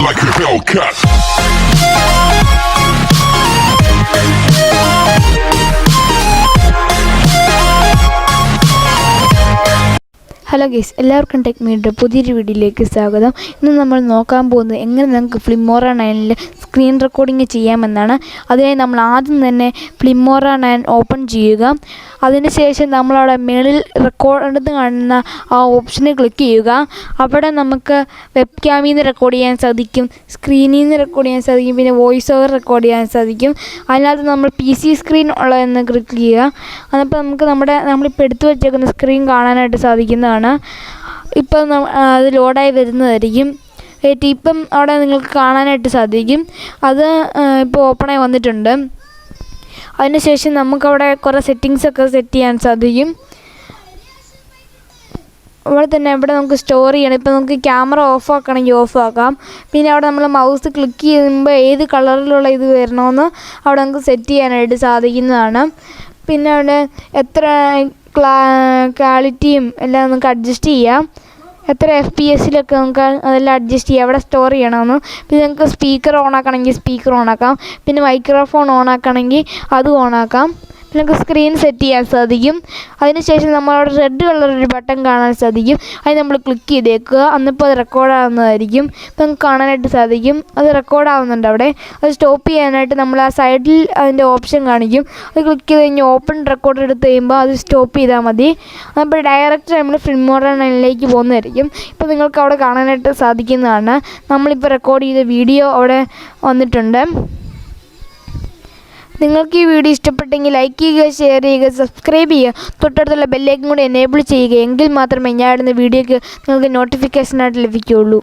like a Hellcat. Hello guys, എല്ലാവർക്കും tech മീഡിയയുടെ പുതിയൊരു വീഡിയോയിലേക്ക് സ്വാഗതം. ഇന്ന് നമ്മൾ നോക്കാൻ പോകുന്നത് എങ്ങനെ നമുക്ക് ഫ്ലിമോറ 9 സ്ക്രീൻ റെക്കോർഡിംഗ് ചെയ്യാമെന്നാണ്. അതിനായി നമ്മൾ ആദ്യം തന്നെ ഫ്ലിമോറ 9 ഓപ്പൺ ചെയ്യുക. അതിനുശേഷം നമ്മളവിടെ മേളിൽ റെക്കോർഡ് കാണുന്ന ആ ഓപ്ഷനിൽ ക്ലിക്ക് ചെയ്യുക. അവിടെ നമുക്ക് വെബ് ക്യാമിൽ നിന്ന് റെക്കോർഡ് ചെയ്യാൻ സാധിക്കും, സ്ക്രീനിൽ നിന്ന് റെക്കോർഡ് ചെയ്യാൻ സാധിക്കും, പിന്നെ വോയിസ് ഓവർ റെക്കോർഡ് ചെയ്യാൻ സാധിക്കും. അതിനകത്ത് നമ്മൾ PC സ്ക്രീൻ ഉള്ളതെന്ന് ക്ലിക്ക് ചെയ്യുക. അതപ്പോൾ നമുക്ക് നമ്മളിപ്പോൾ എടുത്തു വച്ചേക്കുന്ന സ്ക്രീൻ കാണാനായിട്ട് സാധിക്കുന്നതാണ്. ഇപ്പം അത് ലോഡായി വരുന്നതായിരിക്കും. ഇപ്പം അവിടെ നിങ്ങൾക്ക് കാണാനായിട്ട് സാധിക്കും. അത് ഇപ്പോൾ ഓപ്പണായി വന്നിട്ടുണ്ട്. അതിനുശേഷം നമുക്കവിടെ കുറേ സെറ്റിങ്സൊക്കെ സെറ്റ് ചെയ്യാൻ സാധിക്കും. ഇവിടെ നമുക്ക് സ്റ്റോർ ചെയ്യണം. ഇപ്പോൾ നമുക്ക് ക്യാമറ ഓഫ് ആക്കണമെങ്കിൽ ഓഫ് ആക്കാം. പിന്നെ അവിടെ നമ്മൾ മൗസ് ക്ലിക്ക് ചെയ്യുമ്പോൾ ഏത് കളറിലുള്ള ഇത് വരണമെന്ന് അവിടെ നമുക്ക് സെറ്റ് ചെയ്യാനായിട്ട് സാധിക്കുന്നതാണ്. പിന്നെ അവിടെ എത്ര ക്വാളിറ്റിയും എല്ലാം നമുക്ക് അഡ്ജസ്റ്റ് ചെയ്യാം. എത്ര FPS-ലൊക്കെ നമുക്ക് അതെല്ലാം അഡ്ജസ്റ്റ് ചെയ്യാം. അവിടെ സ്റ്റോർ ചെയ്യണമെന്ന്. പിന്നെ നമുക്ക് സ്പീക്കർ ഓൺ ആക്കണമെങ്കിൽ സ്പീക്കർ ഓൺ ആക്കാം. പിന്നെ മൈക്രോഫോൺ ഓൺ ആക്കണമെങ്കിൽ അതും ഓൺ ആക്കാം. പിന്നെ നമുക്ക് സ്ക്രീൻ സെറ്റ് ചെയ്യാൻ സാധിക്കും. അതിനുശേഷം നമ്മളവിടെ റെഡ് കളറൊരു ബട്ടൺ കാണാൻ സാധിക്കും. അത് നമ്മൾ ക്ലിക്ക് ചെയ്തേക്കുക. അന്നിപ്പോൾ അത് റെക്കോർഡാകുന്നതായിരിക്കും. ഇപ്പം നമുക്ക് കാണാനായിട്ട് സാധിക്കും അത് റെക്കോർഡാവുന്നുണ്ട്. അവിടെ അത് സ്റ്റോപ്പ് ചെയ്യാനായിട്ട് നമ്മൾ ആ സൈഡിൽ അതിൻ്റെ ഓപ്ഷൻ കാണിക്കും. അത് ക്ലിക്ക് ചെയ്ത് കഴിഞ്ഞ് ഓപ്പൺ റെക്കോർഡ് എടുത്ത് കഴിയുമ്പോൾ അത് സ്റ്റോപ്പ് ചെയ്താൽ മതി. അപ്പോൾ ഡയറക്റ്റ് നമ്മൾ ഫ്ലിമോറ 9 പോകുന്നതായിരിക്കും. ഇപ്പോൾ നിങ്ങൾക്ക് അവിടെ കാണാനായിട്ട് സാധിക്കുന്നതാണ്. നമ്മളിപ്പോൾ റെക്കോർഡ് ചെയ്ത വീഡിയോ അവിടെ വന്നിട്ടുണ്ട്. നിങ്ങൾക്ക് ഈ വീഡിയോ ഇഷ്ടപ്പെട്ടെങ്കിൽ ലൈക്ക് ചെയ്യുക, ഷെയർ ചെയ്യുക, സബ്സ്ക്രൈബ് ചെയ്യുക, തൊട്ടടുത്തുള്ള ബെല്ലൈക്കൻ കൂടി എനേബിൾ ചെയ്യുക. എങ്കിൽ മാത്രമേ ഞാൻ ഇടുന്ന വീഡിയോയ്ക്ക് നിങ്ങൾക്ക് നോട്ടിഫിക്കേഷനായിട്ട് ലഭിക്കുകയുള്ളൂ.